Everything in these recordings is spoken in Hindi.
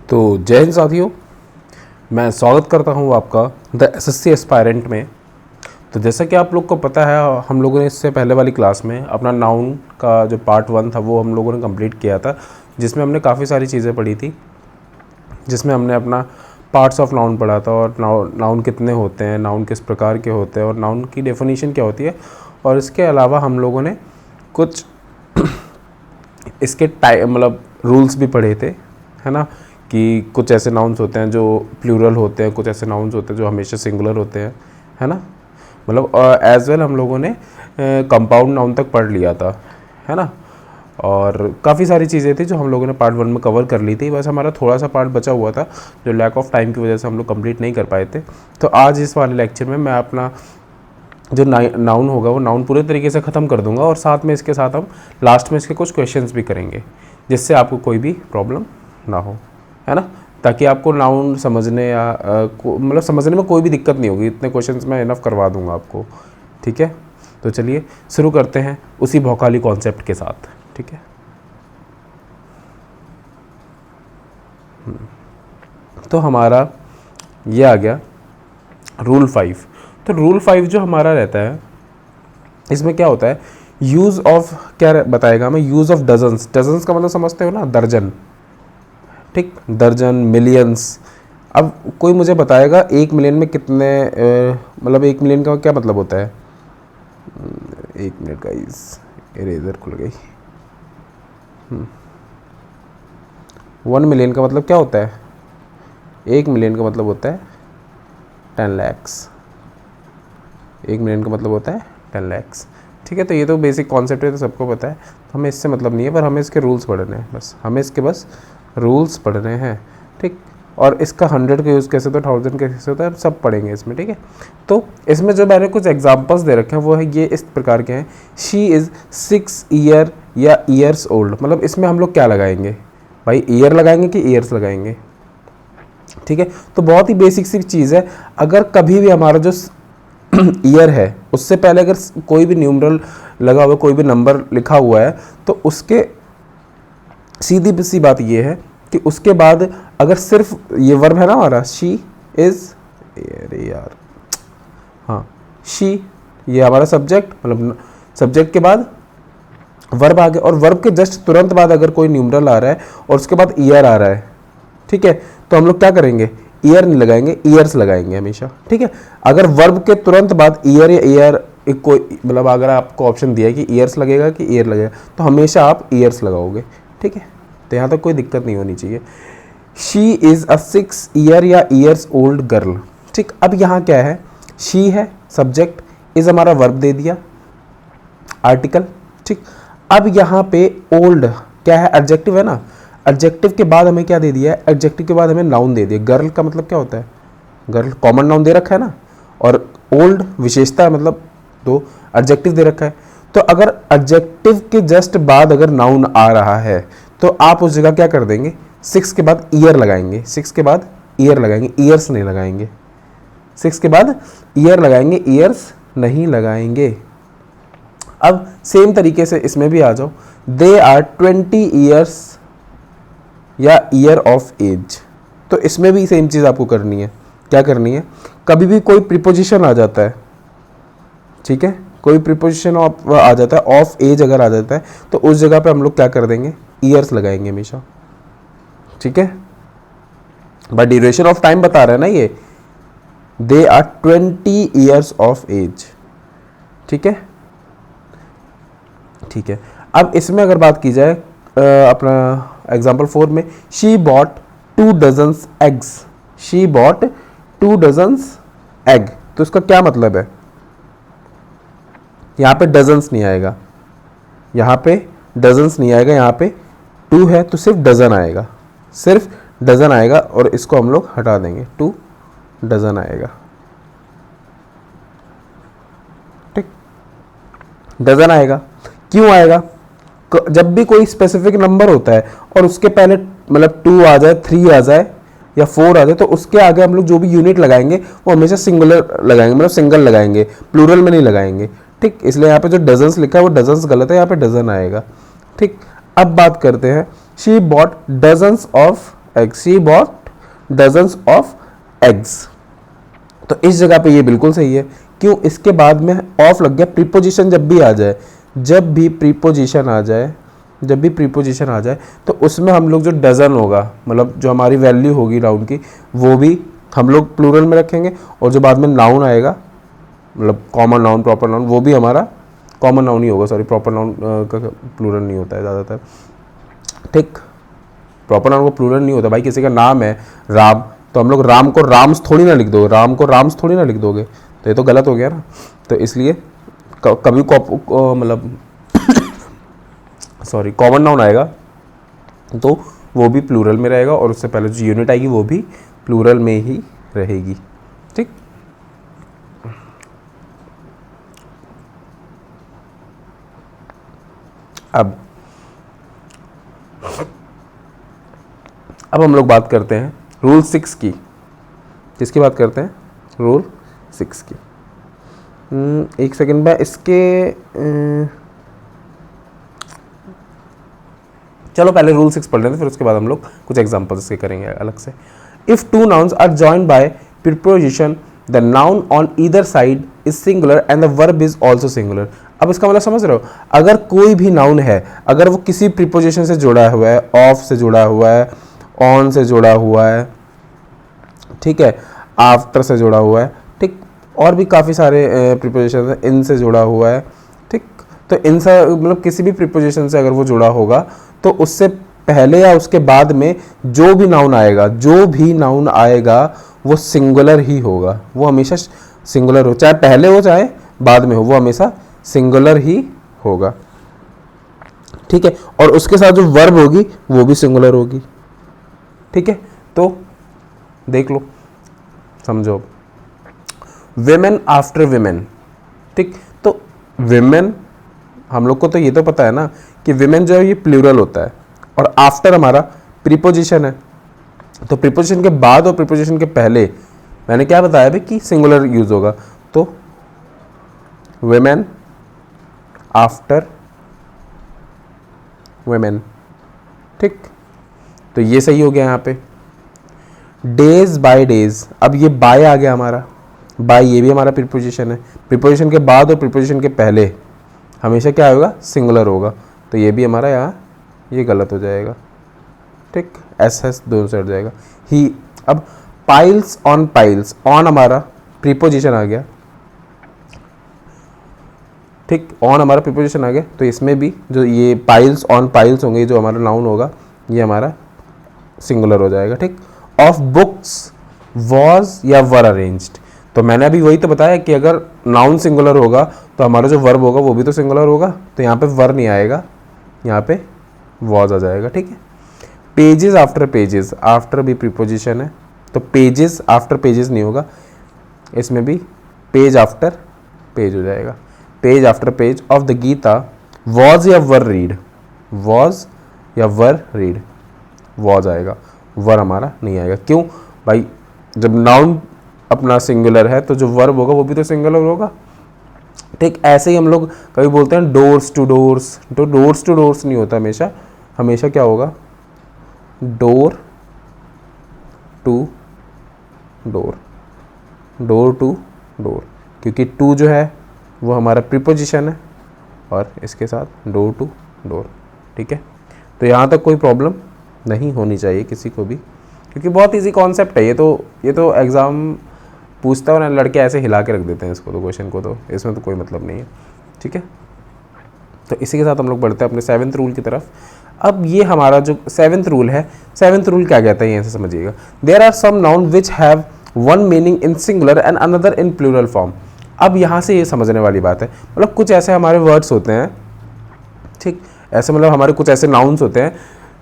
तो जय हिंद साथियों, मैं स्वागत करता हूं आपका द एसएससी एस्पायरेंट में। तो जैसा कि आप लोग को पता है, हम लोगों ने इससे पहले वाली क्लास में अपना नाउन का जो पार्ट 1 था वो हम लोगों ने कंप्लीट किया था, जिसमें हमने काफ़ी सारी चीज़ें पढ़ी थी। जिसमें हमने अपना पार्ट्स ऑफ नाउन पढ़ा था और नाउन कितने होते हैं, नाउन किस प्रकार के होते हैं और नाउन की डेफिनेशन क्या होती है। और इसके अलावा हम लोगों ने कुछ इसके मतलब रूल्स भी पढ़े थे, है ना, कि कुछ ऐसे नाउन्स होते हैं जो प्लूरल होते हैं, कुछ ऐसे नाउन्स होते हैं जो हमेशा सिंगुलर होते हैं, है ना। मतलब एज वेल हम लोगों ने कंपाउंड नाउन तक पढ़ लिया था, है ना। और काफ़ी सारी चीज़ें थी जो हम लोगों ने पार्ट 1 में कवर कर ली थी। बस हमारा थोड़ा सा पार्ट बचा हुआ था जो लैक ऑफ टाइम की वजह से हम लोग कंप्लीट नहीं कर पाए थे। तो आज इस वाले लेक्चर में मैं अपना जो नाउन होगा वो नाउन पूरे तरीके से ख़त्म कर दूंगा और साथ में इसके साथ हम लास्ट में इसके कुछ क्वेश्चंस भी करेंगे, जिससे आपको कोई भी प्रॉब्लम ना हो, है ना। ताकि आपको नाउन समझने या मतलब समझने में कोई भी दिक्कत नहीं होगी। इतने क्वेश्चंस मैं इनफ करवा दूंगा आपको, ठीक है। तो चलिए शुरू करते हैं उसी भौकाली कॉन्सेप्ट के साथ, ठीक है। तो हमारा ये आ गया रूल 5। तो रूल 5 जो हमारा रहता है, इसमें क्या होता है, यूज़ ऑफ क्या बताएगा हमें, यूज़ ऑफ डजन्स। डजन्स का मतलब समझते हो ना, दर्जन, ठीक, दर्जन, मिलियंस। अब कोई मुझे बताएगा 1 मिलियन में कितने, मतलब 1 मिलियन का क्या मतलब होता है। 1 मिनट का इरेजर खुल गई। 1 मिलियन का मतलब क्या होता है, 1 मिलियन का मतलब होता है 10 lakhs। 1 मिलियन का मतलब होता है 10 lakhs, ठीक है। तो ये तो बेसिक कॉन्सेप्ट है, तो सबको पता है, तो हमें इससे मतलब नहीं है, पर हमें इसके रूल्स पढ़ने हैं, बस हमें इसके बस रूल्स पढ़ने हैं, ठीक। और इसका 100 का यूज़ कैसे होता है, 1000 कैसे होता है, सब पढ़ेंगे इसमें, ठीक है। तो इसमें जो मैंने कुछ एग्जांपल्स दे रखे हैं वो है ये इस प्रकार के हैं। शी इज़ 6 ईयर या ईयर्स ओल्ड। मतलब इसमें हम लोग क्या लगाएंगे भाई, ईयर लगाएंगे कि ईयर्स लगाएंगे, ठीक है। तो बहुत ही बेसिक सी चीज़ है। अगर कभी भी हमारा जो ईयर है उससे पहले अगर कोई भी न्यूमरल लगा हुआ, कोई भी नंबर लिखा हुआ है, तो उसके सीधी सी बात ये है कि उसके बाद अगर सिर्फ ये वर्ब है ना हमारा, शी इज़, अरे यार, हाँ, शी, ये हमारा सब्जेक्ट, मतलब सब्जेक्ट के बाद वर्ब आ गया, और वर्ब के जस्ट तुरंत बाद अगर कोई न्यूमरल आ रहा है और उसके बाद ईयर आ रहा है, ठीक है, तो हम लोग क्या करेंगे, ईयर नहीं लगाएंगे, ईयर्स लगाएंगे हमेशा, ठीक है। अगर वर्ब के तुरंत बाद ईयर या ईयर कोई, मतलब अगर आपको ऑप्शन दिया है कि ईयर्स लगेगा कि ईयर लगेगा, तो हमेशा आप ईयर्स लगाओगे, ठीक है। तो यहाँ तक कोई दिक्कत नहीं होनी चाहिए। शी इज़ अ 6 ईयर या ईयर्स ओल्ड गर्ल, ठीक। अब यहाँ क्या है, शी है सब्जेक्ट, इज़ हमारा वर्ब दे दिया, आर्टिकल, ठीक। अब यहाँ पे ओल्ड क्या है, एडजेक्टिव है ना। एडजेक्टिव के बाद हमें क्या दे दिया है, एडजेक्टिव के बाद हमें नाउन दे दिया। गर्ल का मतलब क्या होता है, गर्ल कॉमन नाउन दे रखा है ना, और ओल्ड विशेषता है, मतलब दो एडजेक्टिव दे रखा है। तो अगर एडजेक्टिव के जस्ट बाद अगर नाउन आ रहा है तो आप उस जगह क्या कर देंगे, 6 के बाद ईयर लगाएंगे, 6 के बाद ईयर लगाएंगे, ईयर्स नहीं लगाएंगे। 6 के बाद ईयर लगाएंगे, ईयर्स नहीं लगाएंगे। अब सेम तरीके से इसमें भी आ जाओ, दे आर 20 ईयर्स या ईयर ऑफ एज। तो इसमें भी सेम चीज़ आपको करनी है। क्या करनी है, कभी भी कोई प्रीपोजिशन आ जाता है, ठीक है, कोई प्रीपोजिशन आ जाता है, ऑफ एज अगर आ जाता है, तो उस जगह पे हम लोग क्या कर देंगे, ईयर्स लगाएंगे हमेशा, ठीक है। बट ड्यूरेशन ऑफ टाइम बता रहा है ना ये, they are 20 years of age, ठीक है, ठीक है। अब इसमें अगर बात की जाए अपना एग्जाम्पल 4 में, she bought 2 dozens eggs. She bought 2 dozens egg, तो इसका क्या मतलब है, यहाँ पे डजन्स नहीं आएगा, यहाँ पे डजन्स नहीं आएगा, यहाँ पे 2 है तो सिर्फ डजन आएगा, सिर्फ डजन आएगा, और इसको हम लोग हटा देंगे, 2 डजन आएगा, ठीक, डजन आएगा। क्यों आएगा, जब भी कोई स्पेसिफिक नंबर होता है और उसके पहले मतलब 2 आ जाए, 3 आ जाए या 4 आ जाए, तो उसके आगे हम लोग जो भी यूनिट लगाएंगे वो हमेशा सिंगुलर लगाएंगे, मतलब सिंगल लगाएंगे, प्लूरल में नहीं लगाएंगे, ठीक। इसलिए यहाँ पे जो डजन्स लिखा है वो डजन्स गलत है, यहाँ पे डजन आएगा, ठीक। अब बात करते हैं, she bought dozens of eggs. She bought dozens of eggs. तो इस जगह पे ये बिल्कुल सही है. क्यों? इसके बाद में ऑफ लग गया. प्रीपोजिशन जब भी आ जाए, जब भी प्रीपोजिशन आ जाए तो उसमें हम लोग जो डजन होगा, मतलब जो हमारी वैल्यू होगी नाउन की, वो भी हम लोग प्लूरल में रखेंगे. और जो बाद में नाउन आएगा, मतलब कॉमन नाउन, प्रॉपर नाउन, वो भी हमारा कॉमन नाउन ही होगा. सॉरी, प्रॉपर नाउन का प्लूरल नहीं होता है ज़्यादातर. ठीक, प्रॉपर नाउन का प्लूरल नहीं होता. भाई किसी का नाम है राम, तो हम लोग राम को राम्स थोड़ी ना लिख दोगे, राम को राम्स थोड़ी ना लिख दोगे, तो ये तो गलत हो गया ना. तो इसलिए कभी मतलब सॉरी, कॉमन नाउन आएगा तो वो भी प्लूरल में रहेगा, और उससे पहले जो यूनिट आएगी वो भी प्लूरल में ही रहेगी. ठीक, अब हम लोग बात करते हैं रूल 6 की. किसकी बात करते हैं? रूल 6 की. एक सेकंड में इसके चलो पहले रूल 6 पढ़ लेते हैं, फिर उसके बाद हम लोग कुछ एग्जांपल्स इसके करेंगे अलग से. If two nouns are joined by preposition, the noun on either side is singular and the verb is also singular. अब इसका मतलब समझ रहे हो? अगर कोई भी नाउन है, अगर वो किसी प्रीपोजिशन से जुड़ा हुआ है, ऑफ से जुड़ा हुआ है, ऑन से जुड़ा हुआ है, ठीक है, आफ्टर से जुड़ा हुआ है, ठीक, और भी काफ़ी सारे प्रीपोजिशन हैं, इन से जुड़ा हुआ है, ठीक, तो इन से मतलब किसी भी प्रीपोजिशन से अगर वो जुड़ा होगा तो उससे पहले या उसके बाद में जो भी नाउन आएगा वो सिंगुलर ही होगा. वो हमेशा सिंगुलर हो, चाहे पहले हो चाहे बाद में हो, वो हमेशा सिंगुलर ही होगा. ठीक है, और उसके साथ जो वर्ब होगी वो भी सिंगुलर होगी. ठीक है, तो देख लो, समझो. Women after women. ठीक, तो विमेन, हम लोग को तो ये तो पता है ना कि विमेन जो है ये प्लूरल होता है, और आफ्टर हमारा प्रीपोजिशन है. तो प्रीपोजिशन के बाद और प्रीपोजिशन के पहले मैंने क्या बताया भी कि सिंगुलर यूज होगा. तो विमेन आफ्टर विमेन. ठीक, तो ये सही हो गया यहाँ पे. डेज बाय डेज, अब ये बाय आ गया हमारा. बाय ये भी हमारा प्रीपोजिशन है. प्रीपोजिशन के बाद और प्रीपोजिशन के पहले हमेशा क्या होगा? सिंगुलर होगा. तो ये भी हमारा यहाँ ये गलत हो जाएगा. ठीक, एस दोनों से हट जाएगा. ही, अब पाइल्स ऑन पाइल्स, ऑन हमारा प्रीपोजिशन आ गया. ठीक, ऑन हमारा प्रीपोजिशन आ गया, तो इसमें भी जो ये पाइल्स ऑन पाइल्स होंगे, जो हमारा नाउन होगा, ये हमारा सिंगुलर हो जाएगा. ठीक, ऑफ बुक्स वॉज या वर अरेंज्ड, तो मैंने अभी वही तो बताया कि अगर नाउन सिंगुलर होगा तो हमारा जो वर्ब होगा वो भी तो सिंगुलर होगा. तो यहाँ पे वर नहीं आएगा, यहाँ पे वॉज आ जाएगा. ठीक है, पेजेस आफ्टर पेजेस, आफ्टर भी प्रीपोजिशन है, तो पेजेस आफ्टर पेजेस नहीं होगा, इसमें भी पेज आफ्टर पेज हो जाएगा. Page after page of the Gita was या वर रीड, वॉज या वर रीड, वॉज आएगा, वर हमारा नहीं आएगा. क्यों भाई? जब नाउन अपना सिंगुलर है तो जो वर्ब होगा वो भी तो सिंगुलर होगा. ठीक, ऐसे ही हम लोग कभी बोलते हैं डोर्स टू डोर्स, तो डोर्स टू डोर्स नहीं होता हमेशा. हमेशा क्या होगा? Door to door, door to door, क्योंकि टू जो है वो हमारा प्रीपोजिशन है और इसके साथ डोर टू डोर. ठीक है, तो यहाँ तक कोई प्रॉब्लम नहीं होनी चाहिए किसी को भी, क्योंकि बहुत इजी कॉन्सेप्ट है. ये तो एग्ज़ाम पूछता है और लड़के ऐसे हिला के रख देते हैं इसको, तो क्वेश्चन को, तो इसमें तो कोई मतलब नहीं है. ठीक है, तो इसी के साथ हम लोग बढ़ते हैं अपने 7th रूल की तरफ. अब ये हमारा जो 7th रूल है, 7th रूल क्या कहता है ये ऐसे समझिएगा. There are some noun which have one meaning in singular and another in plural form. अब यहाँ से ये समझने वाली बात है, मतलब कुछ ऐसे हमारे वर्ड्स होते हैं, ठीक, ऐसे मतलब हमारे कुछ ऐसे नाउन्स होते हैं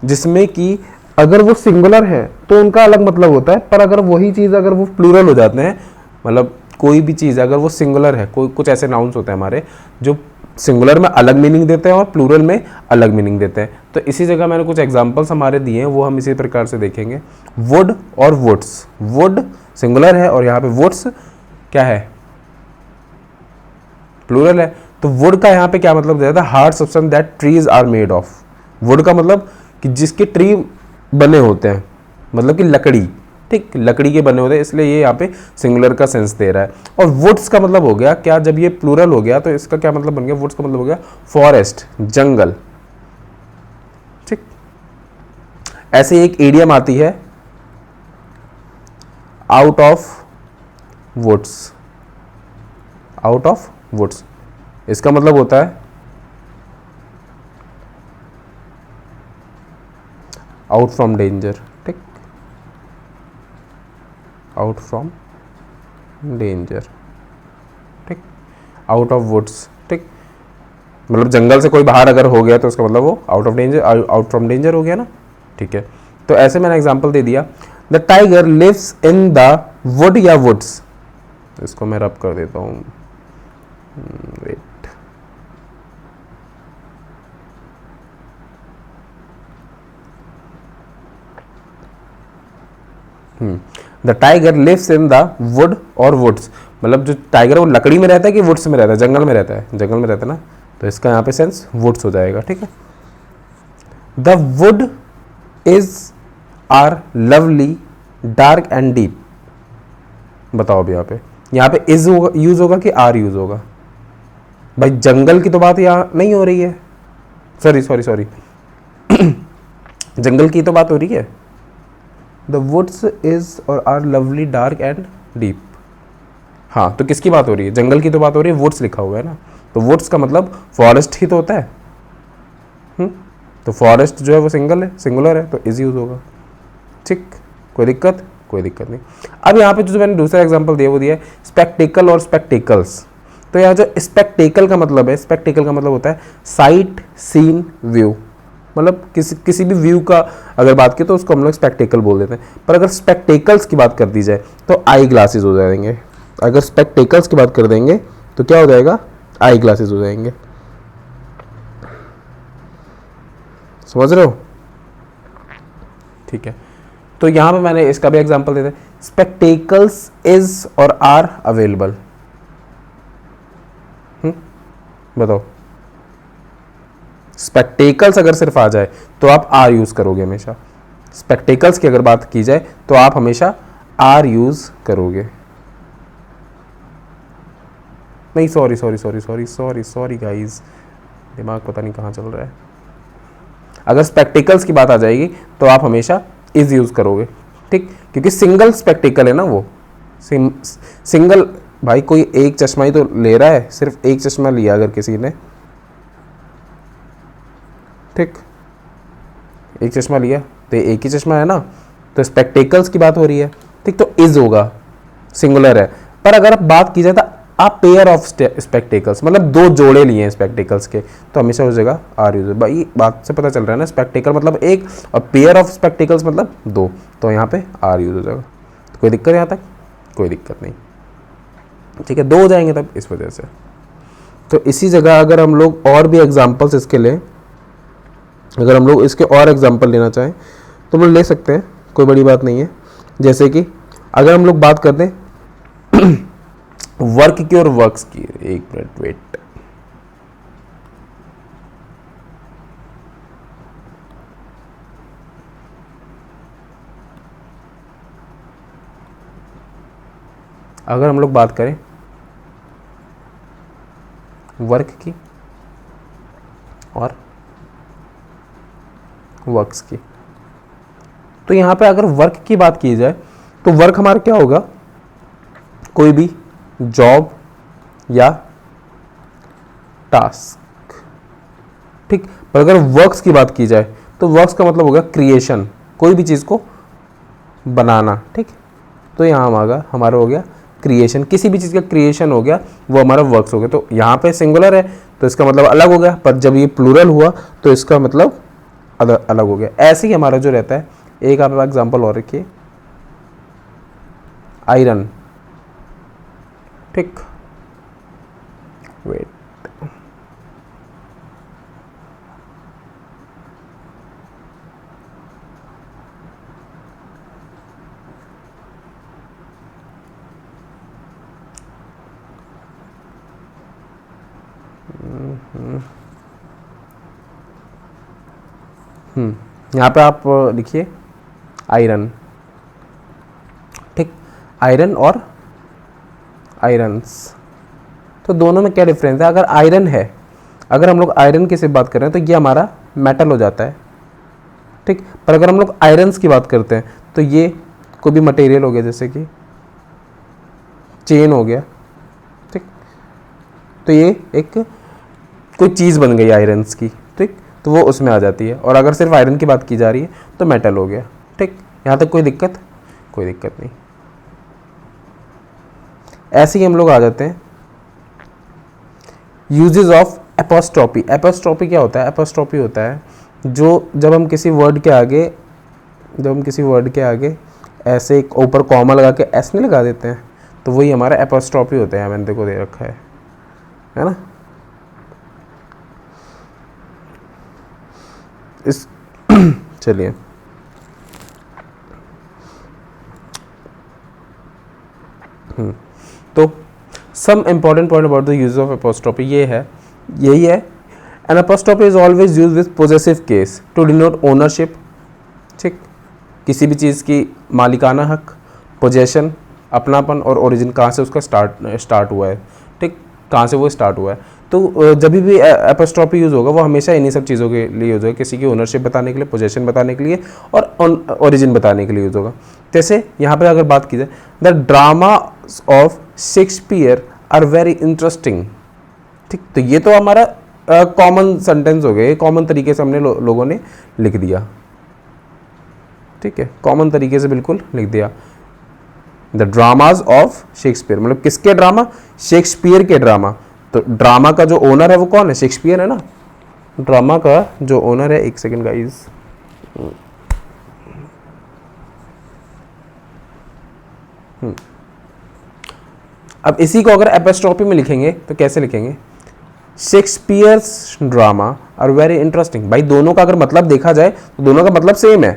जिसमें कि अगर वो सिंगुलर है तो उनका अलग मतलब होता है, पर अगर वही चीज़ अगर वो प्लूरल हो जाते हैं, मतलब कोई भी चीज़ अगर वो सिंगुलर है, कुछ ऐसे नाउन्स होते हैं हमारे जो सिंगुलर में अलग मीनिंग देते हैं और प्लूरल में अलग मीनिंग देते हैं. तो इसी जगह मैंने कुछ एग्जांपल्स हमारे दिए हैं, वो हम इसी प्रकार से देखेंगे. वुड और वुड्स, वुड सिंगुलर है और यहाँ पे वुड्स क्या है? प्लूरल है. तो वुड का यहाँ पे क्या मतलब दिया था? Hard substance that trees are made of. Wood का मतलब कि जिसके ट्री बने होते हैं, मतलब कि लकड़ी, ठीक, लकड़ी के बने होते हैं, इसलिए ये यहाँ पे सिंगुलर का सेंस दे रहा है। और वुड्स का मतलब हो गया क्या, जब ये प्लूरल हो गया तो इसका क्या मतलब बन गया, वुड्स का मतलब हो गया फॉरेस्ट, जंगल, ठीक। ऐसे एक इडियम आती है out of woods, out of woods, इसका मतलब होता है आउट फ्रॉम डेंजर, ठीक, आउट फ्रॉम डेंजर, ठीक, आउट ऑफ वुड्स, ठीक, मतलब जंगल से कोई बाहर अगर हो गया तो उसका मतलब वो out of danger, out from danger हो गया ना, ठीक है। तो ऐसे मैंने एग्जांपल दे दिया, the tiger lives in the wood या वुड्स, इसको मैं रब कर देता हूँ, wait, the tiger lives in the wood और वुड्स, मतलब जो टाइगर है वो लकड़ी में रहता है कि वुड्स में रहता है, जंगल में रहता है, जंगल में रहता है ना, तो इसका यहाँ पे सेंस वुड्स हो जाएगा, ठीक है। The wood is are lovely dark and deep, बताओ अब यहाँ पे इज यूज होगा कि आर यूज होगा, भाई जंगल की तो बात यहाँ नहीं हो रही है, सॉरी सॉरी सॉरी जंगल की तो बात हो रही है, द वुड्स इज और are lovely dark and deep, हाँ तो किसकी बात हो रही है, जंगल की तो बात हो रही है, वुड्स लिखा हुआ है ना, तो वुड्स का मतलब फॉरेस्ट ही तो होता है, तो फॉरेस्ट जो है वो सिंगुलर है, तो इज यूज होगा, ठीक, कोई दिक्कत, कोई दिक्कत नहीं। अब यहाँ पे जो मैंने दूसरा एग्जांपल दिया वो दिया है स्पेक्टेकल और स्पेक्टेकल्स, तो यहाँ जो स्पेक्टेकल का मतलब है, स्पेक्टेकल का मतलब होता है साइट सीन व्यू, मतलब किसी भी व्यू का अगर बात की तो उसको हम लोग स्पेक्टेकल बोल देते हैं, पर अगर स्पेक्टेकल्स की बात कर दी जाए तो आई ग्लासेस हो जाएंगे, अगर स्पेक्टेकल्स की बात कर देंगे तो क्या हो जाएगा, आई ग्लासेस हो जाएंगे, समझ रहे हो, ठीक है। तो यहां पे मैंने इसका भी एग्जांपल देते हैं, स्पेक्टेकल्स इज और आर अवेलेबल, बताओ, स्पेक्टेकल्स अगर सिर्फ आ जाए तो आप आर यूज करोगे हमेशा, स्पेक्टेकल्स की अगर बात की जाए तो आप हमेशा आर यूज करोगे, नहीं sorry sorry sorry sorry sorry sorry guys, दिमाग पता नहीं कहाँ चल रहा है, अगर स्पेक्टेकल्स की बात आ जाएगी तो आप हमेशा इज यूज करोगे, ठीक, क्योंकि सिंगल स्पेक्टेकल है ना वो, सिंगल, भाई कोई एक चश्मा ही तो ले रहा है, सिर्फ एक चश्मा लिया अगर किसी ने, ठीक, एक चश्मा लिया तो एक ही चश्मा है ना, तो स्पेक्टेकल्स की बात हो रही है, ठीक, तो इज होगा, सिंगुलर है। पर अगर आप बात की जाए तो आप पेयर ऑफ स्पेक्टेकल्स, मतलब दो जोड़े लिए हैं स्पेक्टेकल्स के, तो हमेशा हो जाएगा आर यूज, भाई बात से पता चल रहा है ना, स्पेक्टेकल मतलब एक और पेयर ऑफ स्पेक्टेकल्स मतलब दो, तो यहाँ पे आर यूज हो जाएगा, तो कोई दिक्कत यहाँ तक, कोई दिक्कत नहीं, ठीक है, दो हो जाएंगे तब इस वजह से। तो इसी जगह अगर हम लोग और भी एग्जाम्पल्स इसके लें, अगर हम लोग इसके और एग्जाम्पल लेना चाहें तो हम लोग ले सकते हैं, कोई बड़ी बात नहीं है। जैसे कि अगर हम लोग बात करते हैं वर्क की और वर्क्स की, एक मिनट वेट, अगर हम लोग बात करें वर्क की और वर्क्स की, तो यहां पे अगर वर्क की बात की जाए तो वर्क हमारा क्या होगा, कोई भी जॉब या टास्क, ठीक, पर अगर वर्क्स की बात की जाए तो वर्क्स का मतलब होगा क्रिएशन, कोई भी चीज को बनाना, ठीक, तो यहां हमारा हो गया क्रिएशन, किसी भी चीज का क्रिएशन हो गया वो हमारा वर्क्स हो गया, तो यहाँ पे सिंगुलर है तो इसका मतलब अलग हो गया, पर जब ये प्लूरल हुआ तो इसका मतलब अलग हो गया। ऐसे ही हमारा जो रहता है, एक आप एग्जांपल और रखिए, आयरन, ठीक, वेट, यहाँ पे आप लिखिए आयरन, आयरन और आयरन्स। तो दोनों में क्या डिफरेंस है? अगर आयरन है, अगर हम लोग आयरन की सिर्फ बात कर रहे हैं तो ये हमारा मेटल हो जाता है, ठीक। पर अगर हम लोग आयरन्स की बात करते हैं तो ये कोई भी मटेरियल हो गया, जैसे कि चेन हो गया, ठीक। तो ये एक कोई चीज़ बन गई आयरन्स की, ठीक, तो वो उसमें आ जाती है। और अगर सिर्फ आयरन की बात की जा रही है तो मेटल हो गया, ठीक। यहाँ तक कोई दिक्कत? कोई दिक्कत नहीं। ऐसे ही हम लोग आ जाते हैं यूजेस ऑफ एपोस्ट्रोफी। एपोस्ट्रोफी क्या होता है? एपोस्ट्रोफी होता है जो जब हम किसी वर्ड के आगे ऐसे एक ऊपर कॉमा लगा के एस नहीं लगा देते हैं, तो वही हमारा एपोस्ट्रोफी होता है। मैंने देखो दे रखा है ना। इस चलिए तो some important point about the use of apostrophe यही है। An apostrophe is always use with possessive case to denote ownership, ठीक। किसी भी चीज़ की मालिकाना हक, पोजेशन, अपनापन और ओरिजिन, कहाँ से उसका स्टार्ट हुआ है, ठीक, कहाँ से वो स्टार्ट हुआ है। तो जब भी एपोस्ट्रोफी यूज़ होगा वो हमेशा इन्हीं सब चीज़ों के लिए यूज़ होगा, किसी की ओनरशिप बताने के लिए, पोजेशन बताने के लिए और ओरिजिन बताने के लिए यूज़ होगा। जैसे यहाँ पे अगर बात की जाए, the drama of Shakespeare are very interesting, ठीक। तो ये तो हमारा कॉमन सेंटेंस हो गया, कॉमन तरीके से हमने लोगों ने लिख दिया, ठीक है, कॉमन तरीके से बिल्कुल लिख दिया। द ड्रामाज ऑफ शेक्सपियर, मतलब किसके ड्रामा? शेक्सपियर के ड्रामा। तो ड्रामा का जो ओनर है वो कौन है? शेक्सपियर है ना। ड्रामा का जो ओनर है, एक सेकेंड गाइस, अब इसी को अगर एपोस्ट्रोफी में लिखेंगे तो कैसे लिखेंगे? Shakespeare's drama are very interesting. भाई दोनों का अगर मतलब देखा जाए तो दोनों का मतलब सेम है,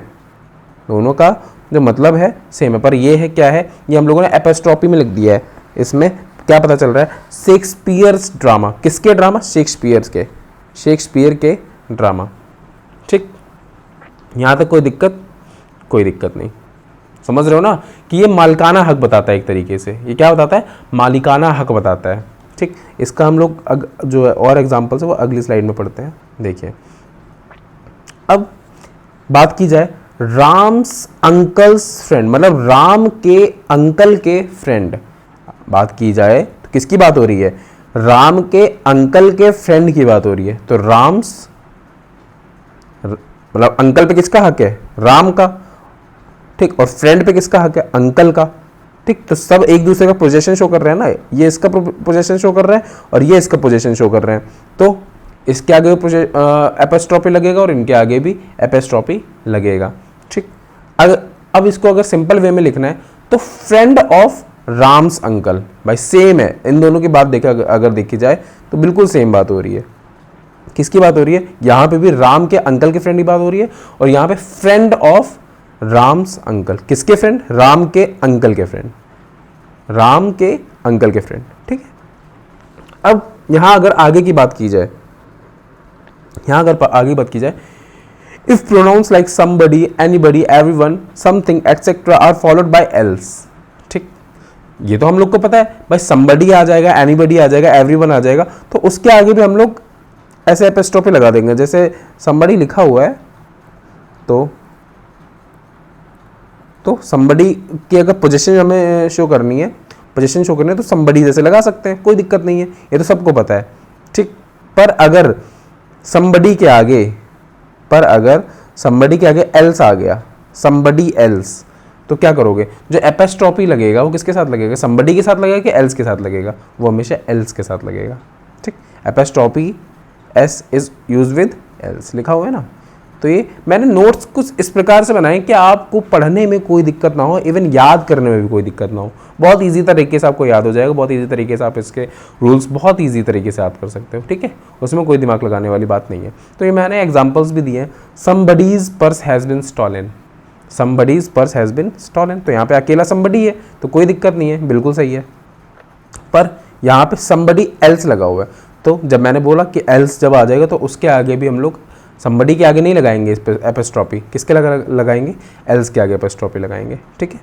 दोनों का जो मतलब है सेम है, पर ये है क्या है, ये हम लोगों ने एपोस्ट्रोफी में लिख दिया है। इसमें क्या पता चल रहा है? Shakespeare's drama. किसके ड्रामा? शेक्सपियर के ड्रामा, ठीक। यहाँ तक कोई दिक्कत? कोई दिक्कत नहीं। समझ रहे हो ना कि ये मालिकाना हक बताता है, एक तरीके से ये क्या बताता है? मालिकाना हक बताता है, ठीक। इसका हम लोग जो है और एग्जाम्पल्स है वो अगली स्लाइड में पढ़ते हैं। देखिए अब बात की जाए राम्स अंकल्स फ्रेंड, मतलब राम के अंकल के फ्रेंड बात की जाए तो किसकी बात हो रही है? राम के अंकल के फ्रेंड की बात हो रही है। तो राम्स मतलब अंकल पे किसका हक है? राम का, ठीक। और फ्रेंड पे किसका हक है? अंकल का, ठीक। तो सब एक दूसरे का पोजीशन शो कर रहे हैं ना, ये इसका पोजीशन शो कर रहा है और ये इसका पोजीशन शो कर रहे हैं। तो इसके आगे एपोस्ट्रोफी लगेगा और इनके आगे भी एपोस्ट्रोफी लगेगा, ठीक। अब इसको अगर सिंपल वे में लिखना है तो फ्रेंड ऑफ राम्स अंकल, भाई सेम है। इन दोनों की बात अगर देखी जाए तो बिल्कुल सेम बात हो रही है। किसकी बात हो रही है? यहाँ पे भी राम के अंकल के फ्रेंड की बात हो रही है और यहाँ पे फ्रेंड ऑफ राम्स अंकल। किसके फ्रेंड? राम के अंकल के फ्रेंड, राम के अंकल के फ्रेंड, ठीक है। अब यहां अगर आगे की बात की जाए, if pronounce like somebody, anybody, everyone, something etcetera are followed by else, ठीक। ये तो हम लोग को पता है भाई, समबडी आ जाएगा, एनीबडी आ जाएगा, एवरीवन आ जाएगा, तो उसके आगे भी हम लोग ऐसे एपोस्ट्रोफी लगा देंगे। जैसे समबडी लिखा हुआ है तो समबडी की अगर पोजीशन हमें शो करनी है, तो समबडी जैसे लगा सकते हैं, कोई दिक्कत नहीं है, ये तो सबको पता है, ठीक। पर अगर समबडी के आगे एल्स आ गया, समबडी एल्स, तो क्या करोगे? जो एपोस्ट्रोफी लगेगा वो किसके साथ लगेगा? समबडी के साथ लगेगा कि एल्स के साथ लगेगा? वो हमेशा एल्स के साथ लगेगा, ठीक। Apostrophe S is use with else लिखा हुआ है ना। तो ये मैंने नोट्स कुछ इस प्रकार से बनाए कि आपको पढ़ने में कोई दिक्कत ना हो, इवन याद करने में भी कोई दिक्कत ना हो। बहुत इजी तरीके से आपको याद हो जाएगा, बहुत इजी तरीके से आप इसके रूल्स बहुत इजी तरीके से याद कर सकते हो, ठीक है। उसमें कोई दिमाग लगाने वाली बात नहीं है। तो ये मैंने एग्जाम्पल्स भी दिए हैं। Somebody's purse has been stolen, somebody's purse has been stolen, तो यहाँ पे अकेला समबडी है तो कोई दिक्कत नहीं है, बिल्कुल सही है। पर यहाँ पे समबडी एल्स लगा हुआ है, तो जब मैंने बोला कि एल्स जब आ जाएगा तो उसके आगे भी हम लोग समबडी के आगे नहीं लगाएंगे एपोस्ट्रोफी, किसके लगाएंगे? एल्स के आगे एपोस्ट्रोफी लगाएंगे, ठीक है।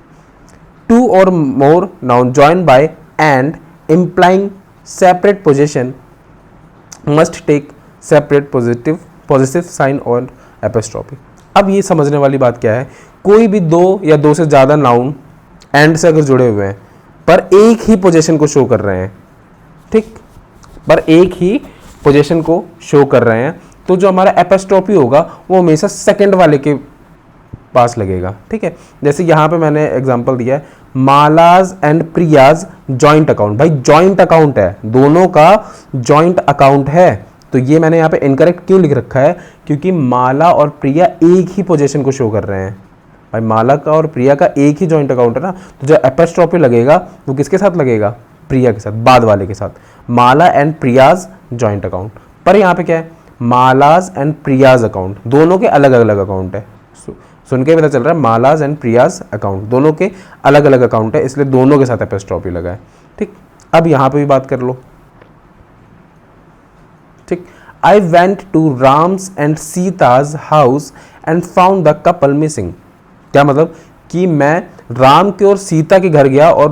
Two or more noun join by and implying separate possession must take separate possessive sign or apostrophe. अब ये समझने वाली बात क्या है, कोई भी दो या दो से ज़्यादा नाउन एंड से अगर जुड़े हुए हैं पर एक ही पोजीशन को शो कर रहे हैं, ठीक, पर एक ही पोजीशन को शो कर रहे हैं, तो जो हमारा एपोस्ट्रोफी होगा वो हमेशा सेकंड वाले के पास लगेगा। ठीक है, जैसे यहाँ पे मैंने एग्जांपल दिया है मालाज एंड प्रियाज जॉइंट अकाउंट। भाई जॉइंट अकाउंट है, दोनों का जॉइंट अकाउंट है, तो ये मैंने यहाँ पे इनकरेक्ट क्यों लिख रखा है, क्योंकि माला और प्रिया एक ही पोजीशन को शो कर रहे हैं। भाई माला का और प्रिया का एक ही जॉइंट अकाउंट है ना, तो जो एपोस्ट्रोफी लगेगा वो किसके साथ लगेगा, प्रिया के साथ, बाद वाले के साथ, माला एंड प्रियाज जॉइंट अकाउंट। पर यहाँ पे क्या है, मालाज एंड प्रियाज अकाउंट, दोनों के अलग अलग अकाउंट है। सुन के पता चल रहा है मालाज एंड प्रियाज अकाउंट दोनों के अलग अलग अकाउंट है, इसलिए दोनों के साथ एपोस्ट्रोफी लगा है। ठीक, अब यहाँ पे भी बात कर लो। ठीक, I went to Ram's and Sita's house and found the couple missing. क्या मतलब कि मैं राम के और सीता के घर गया और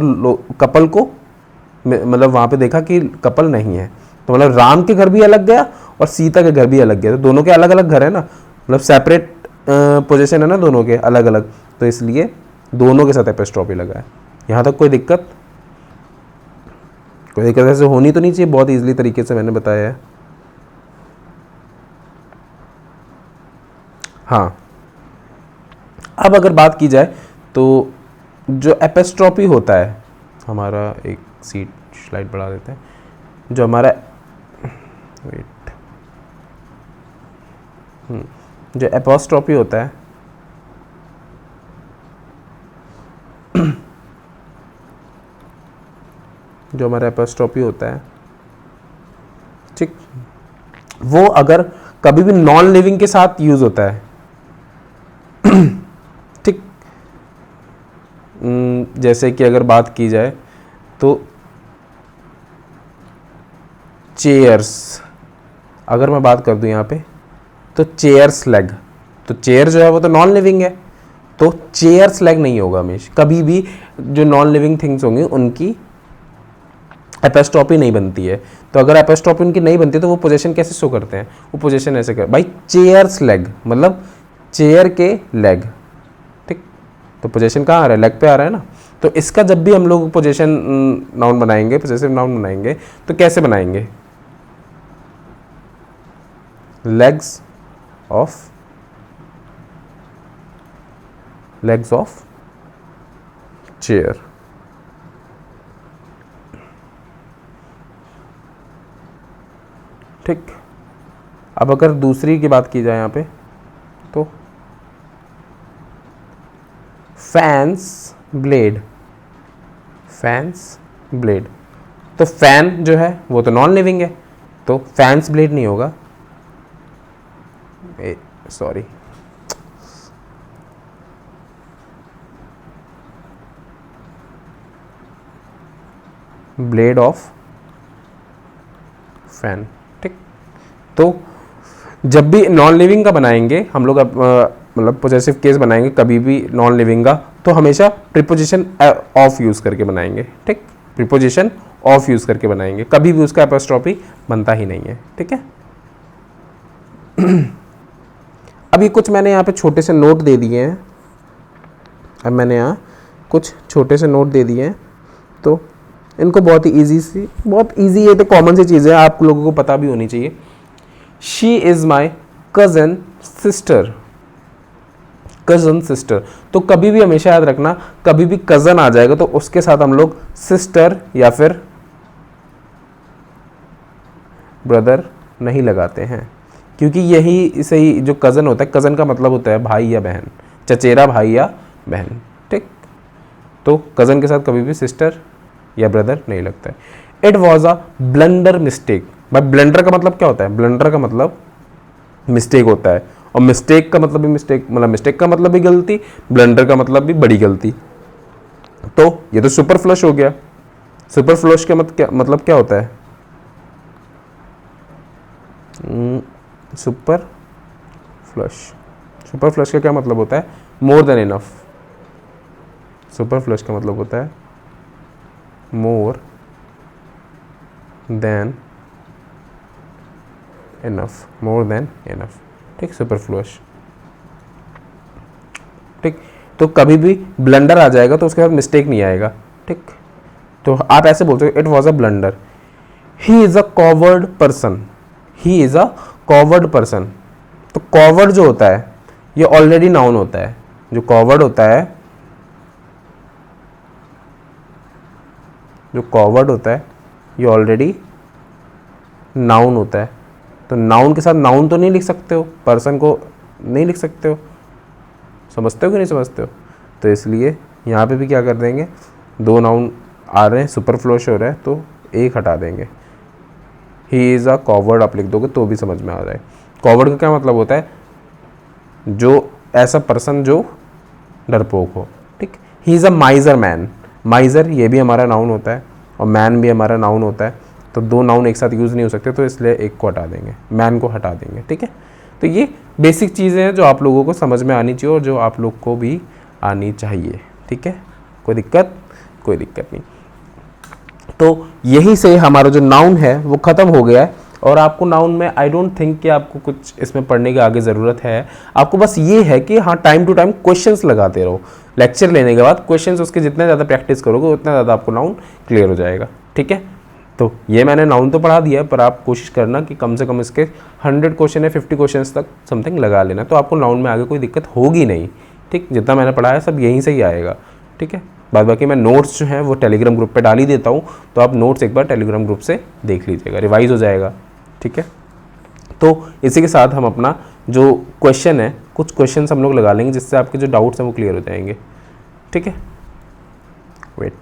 कपल को मतलब वहां पे देखा कि कपल नहीं है, तो मतलब राम के घर भी अलग गया और सीता के घर भी अलग गया, तो दोनों के अलग अलग घर है ना, मतलब सेपरेट पोजीशन है ना दोनों के अलग अलग, तो इसलिए दोनों के साथ एपोस्ट्रोफी लगा है। यहाँ तक कोई दिक्कत ऐसे होनी तो नहीं चाहिए, बहुत इजीली तरीके से मैंने बताया है। हाँ, अब अगर बात की जाए तो जो एपोस्ट्रोफी होता है, हमारा एक सीट स्लाइड बढ़ा देते हैं, जो हमारा जो एपोस्ट्रोफी होता है जो हमारा एपोस्ट्रोफी होता है, ठीक, वो अगर कभी भी नॉन लिविंग के साथ यूज होता है, ठीक, जैसे कि अगर बात की जाए तो चेयर्स, अगर मैं बात कर दूं यहाँ पे तो चेयर्स लेग, तो चेयर जो है वो तो नॉन लिविंग है, तो चेयर्स लेग नहीं होगा हमेशा, कभी भी जो नॉन लिविंग थिंग्स होंगी उनकी एपोस्ट्रोफी नहीं बनती है। तो अगर एपोस्ट्रोफी उनकी नहीं बनती तो वो पोजीशन कैसे शो करते हैं, वो पोजीशन ऐसे कर, भाई चेयर्स लेग मतलब चेयर के लेग, ठीक, तो पोजीशन कहाँ आ रहा है, लेग पे आ रहा है ना, तो इसका जब भी हम लोग पोजीशन नाउन बनाएंगे, पोजेसिव नाउन बनाएंगे, तो कैसे बनाएंगे, लेग्स ऑफ चेयर। ठीक, अब अगर दूसरी की बात की जाए यहाँ पे तो फैंस ब्लेड, तो फैन जो है वो तो नॉन लिविंग है, तो फैंस ब्लेड नहीं होगा, सॉरी, ब्लेड ऑफ फैन। ठीक, तो जब भी नॉन लिविंग का बनाएंगे हम लोग, मतलब पोजेसिव केस बनाएंगे कभी भी नॉन लिविंग का, तो हमेशा प्रीपोजिशन ऑफ यूज करके बनाएंगे। ठीक, प्रीपोजिशन ऑफ यूज करके बनाएंगे, कभी भी उसका एपोस्ट्रोफी बनता ही नहीं है। ठीक है, अब ये कुछ मैंने यहाँ पे छोटे से नोट दे दिए हैं, अब मैंने यहाँ कुछ छोटे से नोट दे दिए हैं, तो इनको बहुत ईजी है, तो कॉमन सी चीज़ें आप लोगों को पता भी होनी चाहिए। She is my cousin sister, तो कभी भी हमेशा याद रखना, कभी भी कज़न आ जाएगा तो उसके साथ हम लोग सिस्टर या फिर ब्रदर नहीं लगाते हैं, क्योंकि यही सही जो कज़न होता है, कज़न का मतलब होता है भाई या बहन, चचेरा भाई या बहन। ठीक, तो कज़न के साथ कभी भी सिस्टर या ब्रदर नहीं लगता है। It was a blunder mistake, भाई ब्लंडर का मतलब क्या होता है, ब्लंडर का मतलब मिस्टेक होता है, और मिस्टेक का मतलब भी मिस्टेक का मतलब भी गलती, ब्लंडर का मतलब भी बड़ी गलती, तो ये तो सुपर फ्लश हो गया। सुपर फ्लश का मतलब क्या होता है, सुपर फ्लश का क्या मतलब होता है, मोर देन इनफ, सुपरफ्लुअस का मतलब होता है more than enough, more than enough, ठीक, सुपरफ्लुअस, ठीक। तो कभी भी ब्लंडर आ जाएगा तो उसके बाद मिस्टेक नहीं आएगा, ठीक। तो आप ऐसे बोल सकते हो it was a blunder, he is a coward person, he is a coward person. तो कॉवर्ड जो होता है ये ऑलरेडी नाउन होता है, जो कॉवर्ड होता है, जो कॉवर्ड होता है ये ऑलरेडी नाउन होता है। तो नाउन के साथ नाउन तो नहीं लिख सकते हो, पर्सन को नहीं लिख सकते हो, समझते हो कि नहीं समझते हो। तो इसलिए यहाँ पे भी क्या कर देंगे, दो नाउन आ रहे हैं, सुपरफ्लुअस हो रहा है तो एक हटा देंगे। ही इज़ अ कॉवर्ड आप लिख दोगे तो भी समझ में आ रहा है। कॉवर्ड का क्या मतलब होता है, जो ऐसा पर्सन जो डरपोक हो, ठीक। ही इज़ अ माइजर मैन, माइजर ये भी हमारा नाउन होता है और मैन भी हमारा नाउन होता है, तो दो नाउन एक साथ यूज़ नहीं हो सकते, तो इसलिए एक को हटा देंगे, मैन को हटा देंगे, ठीक है। तो ये बेसिक चीज़ें हैं जो आप लोगों को समझ में आनी चाहिए और जो आप लोग को भी आनी चाहिए, ठीक है। कोई दिक्कत, कोई दिक्कत नहीं। तो यही से हमारा जो नाउन है वो ख़त्म हो गया है। और आपको नाउन में आई डोंट थिंक कि आपको कुछ इसमें पढ़ने की आगे ज़रूरत है। आपको बस ये है कि हाँ टाइम टू टाइम क्वेश्चंस लगाते रहो, लेक्चर लेने के बाद क्वेश्चंस उसके जितने ज़्यादा प्रैक्टिस करोगे उतना ज़्यादा आपको नाउन क्लियर हो जाएगा, ठीक है। तो ये मैंने नाउन तो पढ़ा दिया है, पर आप कोशिश करना कि कम से कम इसके 100 क्वेश्चन या 50 क्वेश्चन तक समथिंग लगा लेना, तो आपको नाउन में आगे कोई दिक्कत होगी नहीं, ठीक। जितना मैंने पढ़ा है सब यहीं से ही आएगा, ठीक है। बाद बाकी मैं नोट्स जो हैं वो टेलीग्राम ग्रुप पे डाल ही देता हूँ, तो आप नोट्स एक बार टेलीग्राम ग्रुप से देख लीजिएगा, रिवाइज हो जाएगा, ठीक है। तो इसी के साथ हम अपना जो क्वेश्चन है, कुछ क्वेश्चन हम लोग लगा लेंगे जिससे आपके जो डाउट्स हैं वो क्लियर हो जाएंगे, ठीक है। Wait,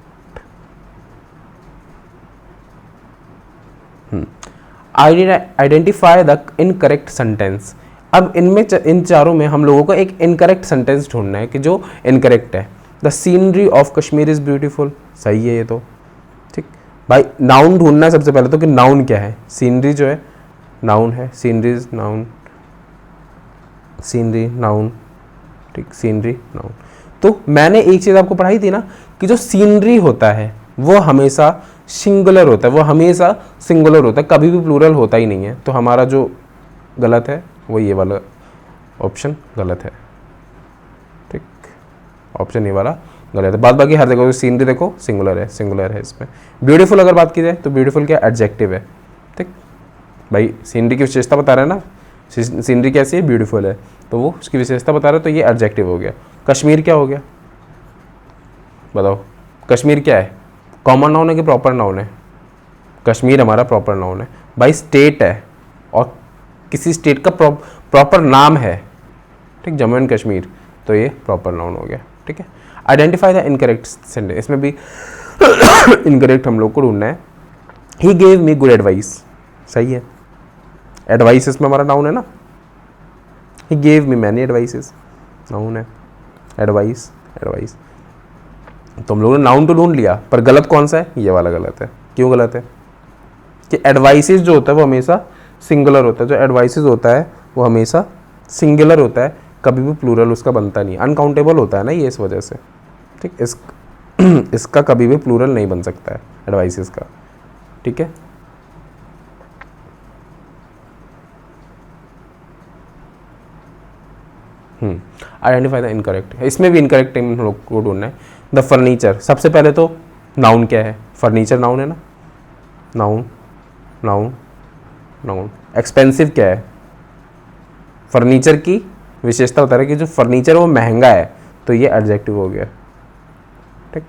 identify the incorrect sentence. अब इनमें इन चारों में हम लोगों को एक इनकरेक्ट सेंटेंस ढूंढना है कि जो इनकरेक्ट है। The scenery of Kashmir is beautiful, सही है ये तो, ठीक। भाई नाउन ढूंढना है सबसे पहले तो कि नाउन क्या है। सीनरी जो है नाउन है, सीनरीज नाउन, सीनरी नाउन, ठीक, सीनरी नाउन। तो मैंने एक चीज़ आपको पढ़ाई थी ना कि जो सीनरी होता है वो हमेशा सिंगुलर होता है, वो हमेशा सिंगुलर होता है, कभी भी प्लूरल होता ही नहीं है। तो हमारा जो गलत है वो ये वाला ऑप्शन गलत है, ठीक, ऑप्शन ये वाला गलत है। बात बाकी हर जगह सीनरी देखो सिंगुलर है, सिंगुलर है इसमें। ब्यूटीफुल अगर बात की जाए तो ब्यूटीफुल क्या एडजेक्टिव है, ठीक। भाई सीनरी की विशेषता बता रहे हैं ना, सीनरी कैसी है, ब्यूटीफुल है, तो वो उसकी विशेषता बता रहे हो, तो ये एडजेक्टिव हो गया। कश्मीर क्या हो गया, बताओ। कश्मीर क्या है, कॉमन नाउन है कि प्रॉपर नाउन है। कश्मीर हमारा प्रॉपर नाउन है भाई, स्टेट है और किसी स्टेट का प्रॉपर नाम है, ठीक, जम्मू एंड कश्मीर, तो ये प्रॉपर नाउन हो गया, ठीक है। आइडेंटिफाई द इनकरेक्ट सेंटेंस, इसमें भी इनकरेक्ट हम लोग को ढूंढना है। ही गेव मी गुड एडवाइस, सही है, एडवाइस इसमें हमारा नाउन है ना। ही gave me many advices, noun है, एडवाइस, एडवाइस। तो हम लोगों ने नाउन तो ढूंढ लिया, पर गलत कौन सा है, ये वाला गलत है। क्यों गलत है कि एडवाइसेस जो होता है वो हमेशा सिंगुलर होता है, जो एडवाइसेस होता है वो हमेशा सिंगुलर होता है, कभी भी प्लूरल उसका बनता नहीं, अनकाउंटेबल होता है ना ये, इस वजह से, ठीक। इसका कभी भी प्लूरल नहीं बन सकता है एडवाइसेस का, ठीक है। आइडेंटिफाई द इनकरेक्ट, इसमें भी इनकरेक्ट हम लोग को ढूंढना है। द फर्नीचर, सबसे पहले तो नाउन क्या है, फर्नीचर नाउन है ना, नाउन, नाउन, नाउन। एक्सपेंसिव क्या है, फर्नीचर की विशेषता बता रहा है कि जो फर्नीचर वो महंगा है, तो ये एडजेक्टिव हो गया, ठीक।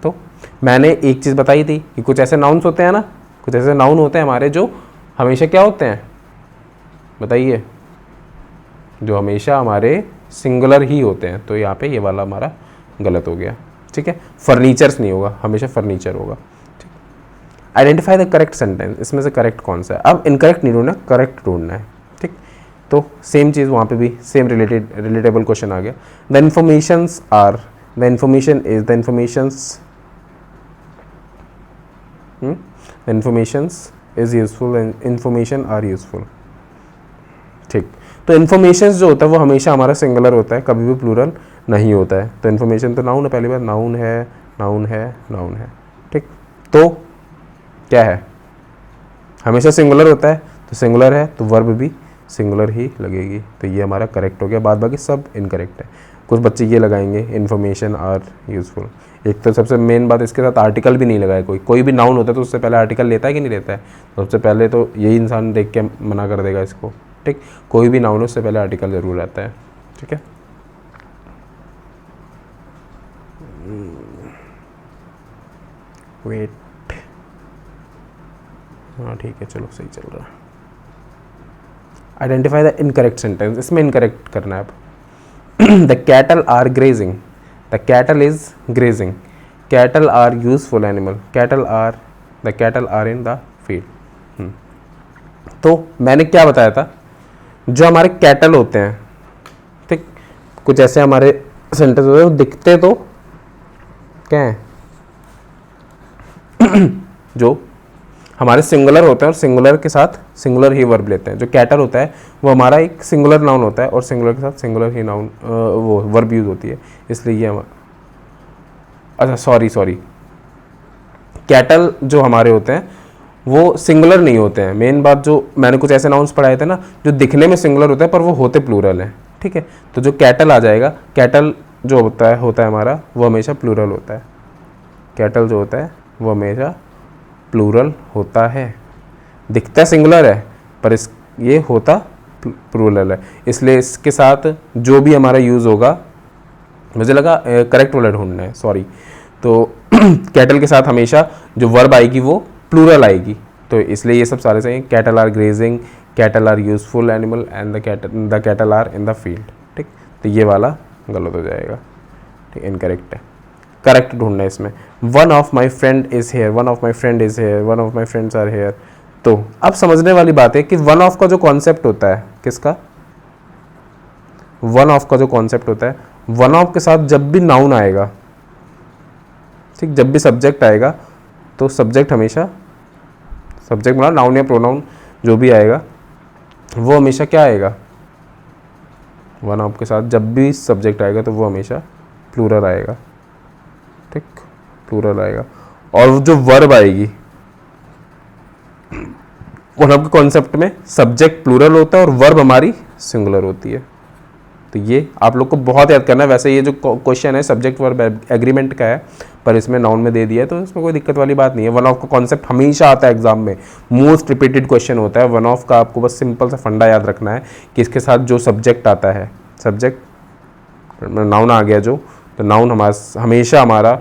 तो मैंने एक चीज़ बताई थी कि कुछ ऐसे नाउन्स होते हैं ना, कुछ ऐसे नाउन होते हैं हमारे जो हमेशा क्या होते हैं, बताइए, जो हमेशा हमारे सिंगुलर ही होते हैं, तो यहाँ पे ये वाला हमारा गलत हो गया, ठीक है। फर्नीचर्स नहीं होगा, हमेशा फर्नीचर होगा, ठीक। आइडेंटिफाई द करेक्ट सेंटेंस, इसमें से करेक्ट कौन सा है। अब इनकरेक्ट नहीं ढूंढना, करेक्ट ढूंढना है, ठीक। तो सेम चीज़ वहाँ पे भी सेम रिलेटेबल क्वेश्चन आ गया। The informations are, the information is, the informations, informations is useful, information are useful, ठीक। तो तो इन्फॉर्मेशन जो होता है वो हमेशा हमारा सिंगुलर होता है, कभी भी प्लूरल नहीं होता है। तो इन्फॉर्मेशन तो नाउन है, पहली बात नाउन है, नाउन है, नाउन है, ठीक। तो क्या है, हमेशा सिंगुलर होता है, तो सिंगुलर है तो वर्ब भी सिंगुलर ही लगेगी। तो ये हमारा करेक्ट हो गया, बाद बाकी सब इनकरेक्ट है। कुछ बच्चे ये लगाएंगे इन्फॉर्मेशन आर यूजफुल। एक तो सबसे मेन बात, इसके साथ आर्टिकल भी नहीं लगाए। कोई भी नाउन होता है तो उससे पहले आर्टिकल लेता है कि नहीं लेता है? तो सबसे पहले तो यही इंसान देख के मना कर देगा इसको, ठीक। कोई भी नाउन हो उससे पहले आर्टिकल जरूर रहता है, ठीक है। वेट, हाँ ठीक है, चलो सही चल रहा है। आइडेंटिफाई द इनकरेक्ट सेंटेंस, इसमें इनकरेक्ट करना है अब। The cattle are grazing, the cattle is grazing, cattle are useful animal, cattle are, the cattle are in the field. तो मैंने क्या बताया था, जो हमारे कैटल होते हैं, ठीक, कुछ ऐसे हमारे सेंटेंस होते हैं, वो दिखते तो क्या है जो हमारे सिंगुलर होते हैं और सिंगुलर के साथ सिंगुलर ही वर्ब लेते हैं। जो कैटल होता है वो हमारा एक सिंगुलर नाउन होता है और सिंगुलर के साथ सिंगुलर ही नाउन वो वर्ब यूज होती है, इसलिए ये अच्छा सॉरी कैटल जो हमारे होते हैं वो सिंगुलर नहीं होते हैं। मेन बात, जो मैंने कुछ ऐसे नाउन्स पढ़ाए थे ना जो दिखने में सिंगुलर होता है पर वो होते प्लूरल हैं, ठीक है। तो जो कैटल आ जाएगा, कैटल जो होता है हमारा, वो हमेशा प्लूरल होता है। कैटल जो होता है वो हमेशा प्लूरल होता है, दिखता सिंगुलर है पर ये होता प्लूरल है, इसलिए इसके साथ जो भी हमारा यूज़ होगा, मुझे लगा करेक्ट वर्ड ढूंढना है, सॉरी। तो कैटल के साथ हमेशा जो वर्ब आएगी वो प्लूरल आएगी, तो इसलिए ये सब सारे सही। Cattle are grazing, cattle are useful animal and the cattle are in the field, ठीक। तो ये वाला गलत हो जाएगा, ठीक, इनकरेक्ट है। करेक्ट ढूंढना है इसमें। One of my friend is here, one of my friend is here, one of my friends are here. तो अब समझने वाली बात है कि वन ऑफ का जो कॉन्सेप्ट होता है, किसका, वन ऑफ का जो कॉन्सेप्ट होता है, वन ऑफ के साथ जब भी नाउन आएगा, ठीक, जब भी सब्जेक्ट आएगा, तो सब्जेक्ट हमेशा, सब्जेक्ट मतलब नाउन या प्रोनाउन जो भी आएगा वो हमेशा क्या आएगा, वन ऑफ के साथ जब भी सब्जेक्ट आएगा तो वो हमेशा प्लूरल आएगा, ठीक, प्लूरल आएगा। और जो वर्ब आएगी, वन ऑफ के कॉन्सेप्ट में सब्जेक्ट प्लूरल होता है और वर्ब हमारी सिंगुलर होती है। तो ये आप लोग को बहुत याद करना है। वैसे ये जो क्वेश्चन है सब्जेक्ट वर्ब एग्रीमेंट का है, पर इसमें नाउन में दे दिया है, तो इसमें कोई दिक्कत वाली बात नहीं है। वन ऑफ का कॉन्सेप्ट हमेशा आता है एग्जाम में, मोस्ट रिपीटेड क्वेश्चन होता है वन ऑफ का। आपको बस सिंपल सा फंडा याद रखना है कि इसके साथ जो सब्जेक्ट आता है, सब्जेक्ट नाउन आ गया जो, तो नाउन हमेशा हमारा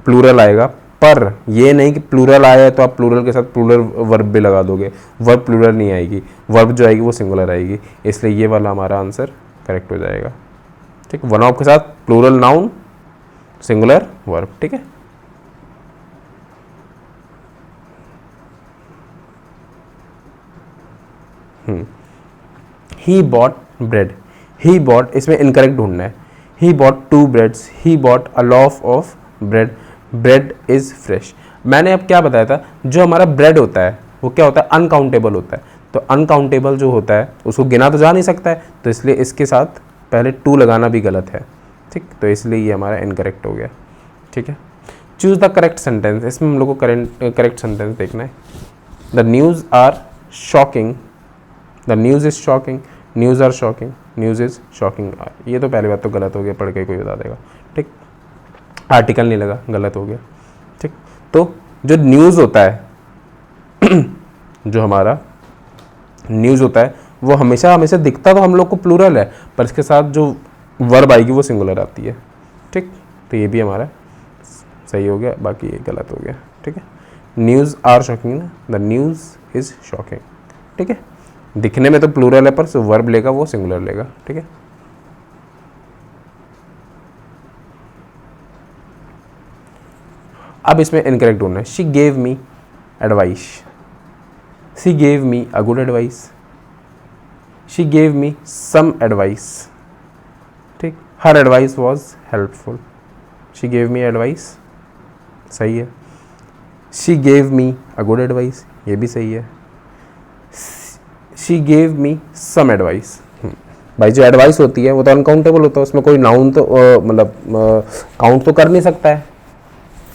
प्लूरल आएगा। पर ये नहीं कि प्लूरल आया है तो आप प्लूरल के साथ प्लूरल वर्ब भी लगा दोगे, वर्ब प्लूरल नहीं आएगी, वर्ब जो आएगी वो सिंगुलर आएगी, इसलिए ये वाला हमारा आंसर करेक्ट हो जाएगा, ठीक। वन ऑफ के साथ प्लूरल नाउन, सिंगुलर वर्ब, ठीक है। He bought bread, he bought, इसमें इनकरेक्ट ढूंढना है। He bought 2 breads, he bought a loaf of bread, bread is fresh. मैंने अब क्या बताया था, जो हमारा ब्रेड होता है वो क्या होता है, अनकाउंटेबल होता है। तो अनकाउंटेबल जो होता है उसको गिना तो जा नहीं सकता है, तो इसलिए इसके साथ पहले 2 लगाना भी गलत है, ठीक। तो इसलिए ये हमारा इनकरेक्ट हो गया, ठीक है। चूज द करेक्ट सेंटेंस, इसमें हम लोग को करेक्ट सेंटेंस देखना है। The news are shocking, the news is shocking, news are shocking, news is shocking. ये तो पहली बात तो गलत हो गया, पढ़ के कोई बता देगा, ठीक। आर्टिकल नहीं लगा, गलत हो गया, ठीक। तो जो न्यूज़ होता है जो हमारा न्यूज़ होता है वो हमेशा हमेशा दिखता तो हम लोग को प्लूरल है, पर इसके साथ जो वर्ब आएगी वो सिंगुलर आती है, ठीक। तो ये भी हमारा सही हो गया, बाकी ये गलत हो गया, ठीक है। न्यूज़ आर शॉकिंग ना, द न्यूज़ इज शॉकिंग, ठीक है। दिखने में तो प्लूरल है पर जो वर्ब लेगा वो सिंगुलर लेगा, ठीक है। अब इसमें इनकरेक्ट ढूंढना है। She gave me advice, she gave me a good advice, she gave me some advice, ठीक। Her advice was helpful, she gave me advice, सही है। She gave me a good advice, ये भी सही है। She gave me some advice, भाई जो एडवाइस होती है वो तो अनकाउंटेबल होता है, उसमें कोई नाउन तो मतलब काउंट तो कर नहीं सकता है,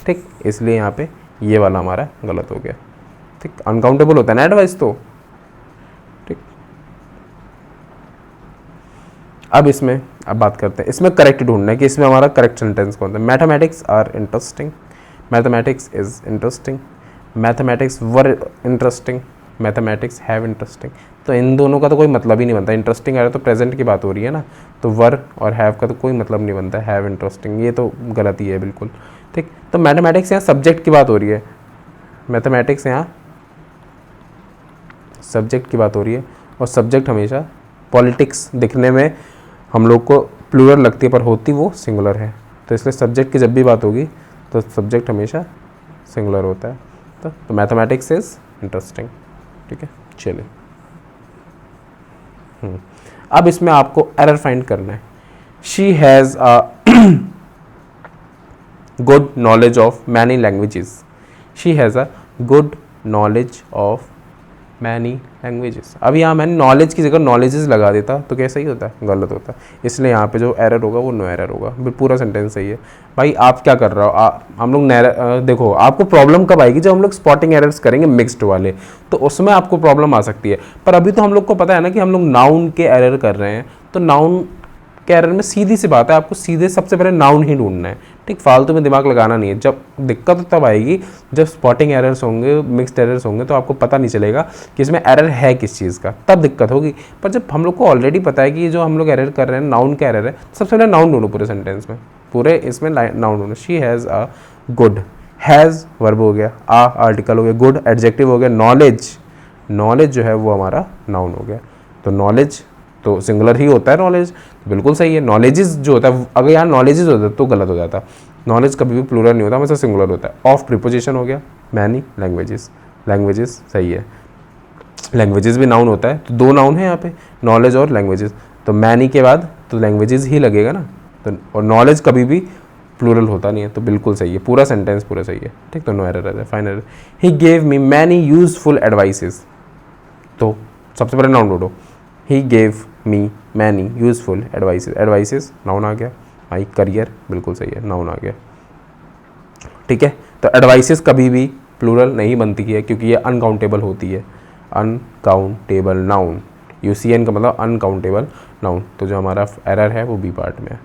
ठीक, इसलिए यहाँ पे ये वाला हमारा गलत हो गया, ठीक, अनकाउंटेबल होता है ना एडवाइस तो, ठीक। अब बात करते हैं इसमें करेक्ट ढूंढना है कि इसमें हमारा करेक्ट सेंटेंस कौन सा। Mathematics are interesting, mathematics is interesting, mathematics were interesting, mathematics have interesting. तो इन दोनों का तो कोई मतलब ही नहीं बनता, इंटरेस्टिंग आ रहा है तो प्रेजेंट की बात हो रही है ना, तो वर और हैव का तो कोई मतलब नहीं बनता, हैव इंटरेस्टिंग, ये तो गलत ही है बिल्कुल, ठीक। तो मैथमेटिक्स यहाँ सब्जेक्ट की बात हो रही है, मैथमेटिक्स यहाँ सब्जेक्ट की बात हो रही है, और सब्जेक्ट हमेशा पॉलिटिक्स दिखने में हम लोग को प्लूरल लगती है पर होती वो सिंगुलर है, तो इसलिए सब्जेक्ट की जब भी बात होगी तो सब्जेक्ट हमेशा सिंगुलर होता है। तो मैथमेटिक्स इज इंटरेस्टिंग, ठीक है। चलिए अब इसमें आपको एरर फाइंड करना है। She has a good knowledge of many languages, she has a good knowledge of many languages. अब यहाँ मैंने नॉलेज की जगह नॉलेजेस लगा देता तो कैसा ही होता है, गलत होता है, इसलिए यहाँ पे जो एरर होगा वो नो एरर होगा, पूरा सेंटेंस सही है। भाई आप क्या कर रहे हो, हम लोग देखो आपको प्रॉब्लम कब आएगी, जब हम लोग स्पॉटिंग एरर्स करेंगे मिक्स्ड वाले, तो उसमें आपको प्रॉब्लम आ सकती है। पर अभी तो हम लोग को पता है ना कि हम लोग नाउन के एरर कर रहे हैं, तो नाउन के एरर में सीधी सी बात है, आपको सीधे सबसे पहले नाउन ही ढूंढना है, ठीक, फालतू में दिमाग लगाना नहीं है। जब दिक्कत तब आएगी जब स्पॉटिंग एरर्स होंगे, मिक्स्ड एरर्स होंगे, तो आपको पता नहीं चलेगा कि इसमें एरर है किस चीज़ का, तब दिक्कत होगी। पर जब हम लोग को ऑलरेडी पता है कि ये जो हम लोग एरर कर रहे हैं नाउन का एरर है, सबसे पहले नाउन ढूंढो पूरे सेंटेंस में, पूरे इसमें नाउन ढूंढो। She has a good, has verb हो गया, आ आर्टिकल हो गया, गुड एडजेक्टिव हो गया, नॉलेज, नॉलेज जो है वो हमारा नाउन हो गया। तो नॉलेज तो सिंगुलर ही होता है, नॉलेज तो बिल्कुल सही है। नॉलेजेस जो होता है, अगर यहाँ नॉलेजेस होता तो गलत हो जाता, नॉलेज कभी भी प्लूरल नहीं होता, हमेशा सिंगुलर होता है। ऑफ प्रीपोजिशन हो गया, मैनी लैंग्वेजेस, लैंग्वेजेस सही है, लैंग्वेजेस भी नाउन होता है, तो दो नाउन है यहाँ पे, नॉलेज और लैंग्वेजेस, तो मैनी के बाद तो लैंग्वेजेस ही लगेगा ना, तो और नॉलेज कभी भी प्लूरल होता नहीं है, तो बिल्कुल सही है, पूरा सेंटेंस पूरा सही है, ठीक। तो नो एरर है, fine error. He gave me many useful advices, तो सबसे पहले नाउन ढूंढो, he gave me many useful advices, advices noun आ गया। माई करियर बिल्कुल सही है, नाउन आ गया, ठीक है। तो एडवाइसेस कभी भी प्लूरल नहीं बनती है क्योंकि ये अनकाउंटेबल होती है, अनकाउंटेबल नाउन, यूसीएन का मतलब अनकाउंटेबल नाउन। तो जो हमारा एरर है वो बी पार्ट में है,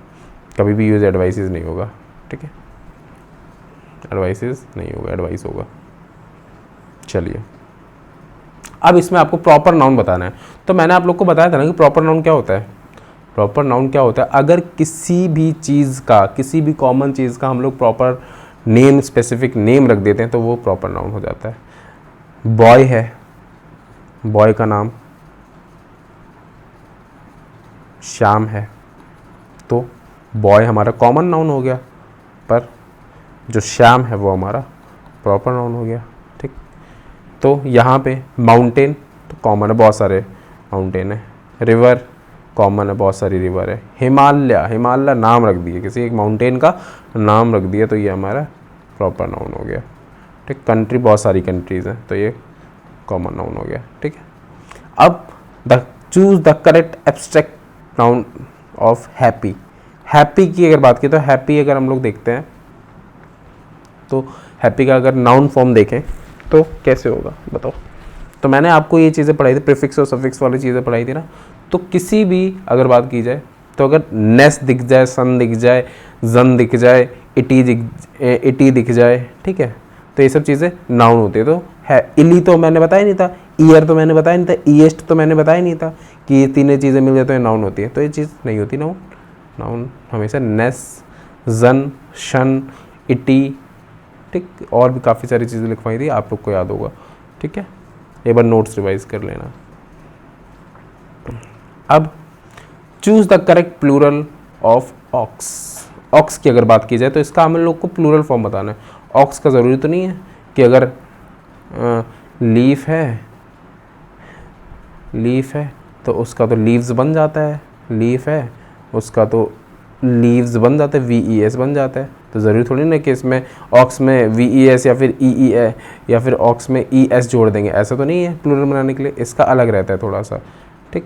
कभी भी यूज एडवाइसेस नहीं होगा, ठीक है, एडवाइसेस नहीं होगा, एडवाइस होगा। चलिए अब इसमें आपको प्रॉपर नाउन बताना है। तो मैंने आप लोग को बताया था ना कि प्रॉपर नाउन क्या होता है, प्रॉपर नाउन क्या होता है, अगर किसी भी चीज़ का, किसी भी कॉमन चीज़ का हम लोग प्रॉपर नेम, स्पेसिफिक नेम रख देते हैं तो वो प्रॉपर नाउन हो जाता है। बॉय है, बॉय का नाम श्याम है, तो बॉय हमारा कॉमन नाउन हो गया, पर जो श्याम है वो हमारा प्रॉपर नाउन हो गया, ठीक। तो यहाँ पे माउंटेन तो कॉमन है, बहुत सारे माउंटेन है, रिवर कॉमन है, बहुत सारी रिवर है, हिमालय, हिमालय नाम रख दिए, किसी एक माउंटेन का नाम रख दिया, तो ये हमारा प्रॉपर नाउन हो गया, ठीक। कंट्री, बहुत सारी कंट्रीज़ हैं, तो ये कॉमन नाउन हो गया, ठीक है। अब choose the correct abstract noun of happy. Happy की अगर बात की तो हैप्पी अगर हम लोग देखते हैं तो हैप्पी का अगर नाउन फॉर्म देखें तो कैसे होगा बताओ। तो मैंने आपको ये चीज़ें पढ़ाई थी, प्रीफिक्स और सफिक्स वाली चीज़ें पढ़ाई थी ना। तो किसी भी अगर बात की जाए तो अगर नेस दिख जाए, सन दिख जाए, जन दिख जाए, इटी दिख जाए, ठीक है, तो ये सब चीज़ें नाउन होती है। तो है इली तो मैंने बताया नहीं था, ईयर तो मैंने बताया नहीं था, ईएस्ट तो मैंने बताया नहीं था कि ये तीनों चीज़ें मिल जाए तो ये नाउन होती है। तो ये चीज़ नहीं होती नाउन, नाउन हमेशा नेस, जन, शन, इटी, ठीक, और भी काफ़ी सारी चीज़ें लिखवाई थी, आप लोग को याद होगा, ठीक है, एक बार नोट्स रिवाइज कर लेना। अब choose the correct plural of ox. Ox की अगर बात की जाए तो इसका हम लोग को प्लूरल फॉर्म बताना है। ऑक्स का ज़रूरी तो नहीं है कि अगर लीफ है तो उसका तो लीव्स बन जाता है, लीफ है उसका तो लीव्स बन जाता है, VES बन जाता है। तो ज़रूरी थोड़ी ना कि इसमें ऑक्स में VES या फिर EE या फिर ऑक्स में ES जोड़ देंगे, ऐसा तो नहीं है प्लूरल बनाने के लिए, इसका अलग रहता है थोड़ा सा, ठीक।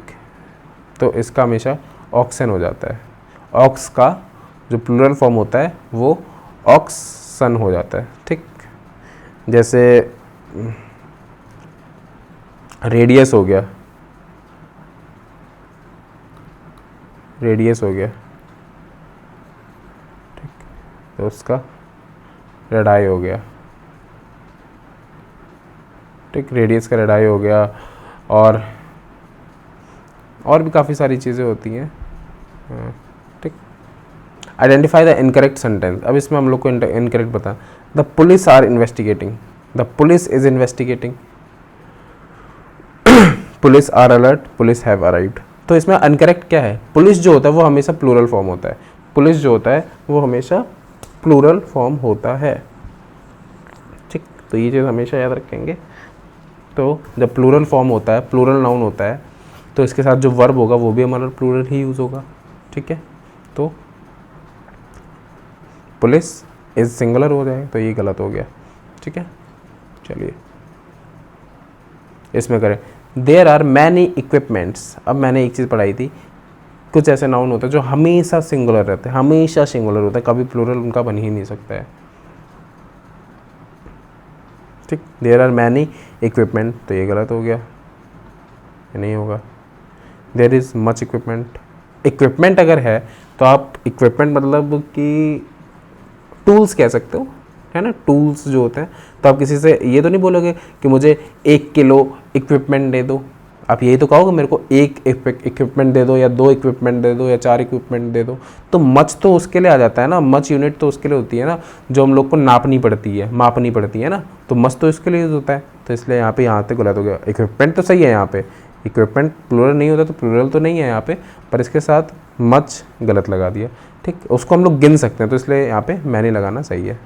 तो इसका हमेशा ऑक्सन हो जाता है। ऑक्स का जो प्लूरल फॉर्म होता है वो ऑक्सन हो जाता है। ठीक, जैसे रेडियस हो गया, रेडियस हो गया, ठीक, तो उसका रेडाई हो गया। ठीक, रेडियस का रेडाई हो गया। और भी काफ़ी सारी चीज़ें होती हैं। ठीक, आइडेंटिफाई द इनकरेक्ट सेंटेंस। अब इसमें हम लोग को इनकरेक्ट बता, the police are investigating, the police is investigating, police are alert, police have arrived. तो इसमें अनकरेक्ट क्या है, पुलिस जो होता है वो हमेशा प्लूरल फॉर्म होता है। पुलिस जो होता है वो हमेशा प्लूरल फॉर्म होता है। ठीक, तो ये चीज़ हमेशा याद रखेंगे। तो जब प्लूरल फॉर्म होता है, प्लूरल नाउन होता है, तो इसके साथ जो वर्ब होगा वो भी हमारा प्लूरल ही यूज़ होगा। ठीक है, तो पुलिस इज सिंगुलर हो जाए तो ये गलत हो गया। ठीक है, चलिए इसमें करें, देयर आर मैनी इक्विपमेंट्स। अब मैंने एक चीज़ पढ़ाई थी, कुछ ऐसे नाउन होते हैं जो हमेशा सिंगुलर रहते हैं, हमेशा सिंगुलर होता है, कभी प्लूरल उनका बन ही नहीं सकता है। ठीक, देयर आर मैनी इक्विपमेंट, तो ये गलत हो गया, ये नहीं होगा। There is much equipment, equipment अगर है तो आप इक्विपमेंट मतलब कि टूल्स कह सकते हो, है ना, टूल्स जो होते हैं। तो आप किसी से ये तो नहीं बोलोगे कि मुझे 1 किलो इक्विपमेंट दे दो, आप यही तो कहोगे मेरे को 1 इक्विपमेंट दे दो, या 2 इक्विपमेंट दे दो, या 4 इक्विपमेंट दे दो। तो मच तो उसके लिए आ जाता है ना, मच यूनिट तो उसके लिए होती है ना जो हम लोग को नापनी पड़ती है, मापनी पड़ती है ना, तो मच तो इसके लिए यूज़ होता है। तो इसलिए यहाँ पे गलत हो गया। इक्विपमेंट तो सही है, यहाँ पे इक्विपमेंट प्लूरल नहीं होता तो प्लूरल तो नहीं है यहाँ पे, पर इसके साथ मच गलत लगा दिया। ठीक, उसको हम लोग गिन सकते हैं, तो इसलिए यहाँ पे मैंने लगाना सही है।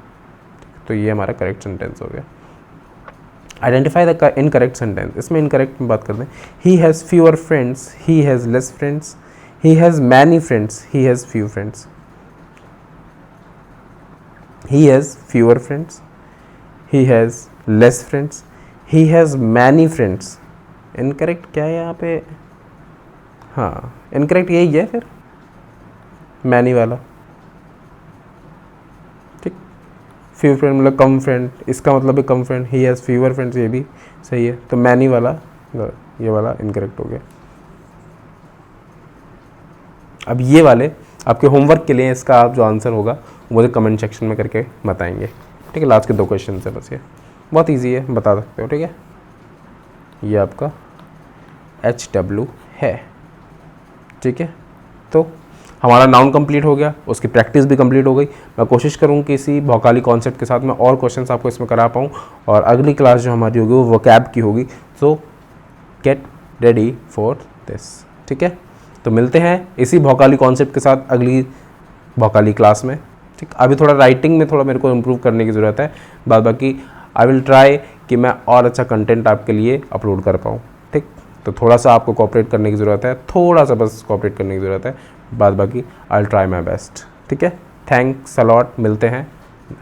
तो ये हमारा करेक्ट सेंटेंस हो गया। Identify the incorrect sentence. इसमें इनकरेक्ट में बात करते हैं, ही has fewer friends, he has less friends, he has many friends, he has few friends. He has fewer friends, he has less friends, he has many friends. Incorrect क्या है यहाँ पे, हाँ इनकरेक्ट यही है फिर, मैनी वाला। ठीक, फ्यू फ्रेंड मतलब कम फ्रेंड, इसका मतलब है कम friend, he has fewer friends, ये भी सही है। तो मैनी वाला, ये वाला इनकरेक्ट हो गया। अब ये वाले आपके होमवर्क के लिए, इसका आप जो आंसर होगा मुझे कमेंट सेक्शन में करके बताएंगे। ठीक है, लास्ट के 2 क्वेश्चन है बस, ये बहुत इजी है, बता सकते हो। ठीक है, ये आपका HW है। ठीक है, तो हमारा नाउन कंप्लीट हो गया, उसकी प्रैक्टिस भी कंप्लीट हो गई। मैं कोशिश करूँ कि इसी भौकाली कॉन्सेप्ट के साथ मैं और क्वेश्चंस आपको इसमें करा पाऊँ, और अगली क्लास जो हमारी होगी वो वोकैब की होगी। सो गेट रेडी फॉर दिस। ठीक है, तो मिलते हैं इसी भौकाली कॉन्सेप्ट के साथ अगली भौकाली क्लास में। ठीक, अभी थोड़ा राइटिंग में थोड़ा मेरे को इम्प्रूव करने की ज़रूरत है, बाद बाकी आई विल ट्राई कि मैं और अच्छा कंटेंट आपके लिए अपलोड कर पाऊँ। ठीक, तो थोड़ा सा आपको कोऑपरेट करने की ज़रूरत है, थोड़ा सा बस कोऑपरेट करने की ज़रूरत है, बाद बाकी I will try my best. ठीक है, थैंक्स अ लॉट, मिलते हैं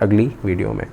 अगली वीडियो में।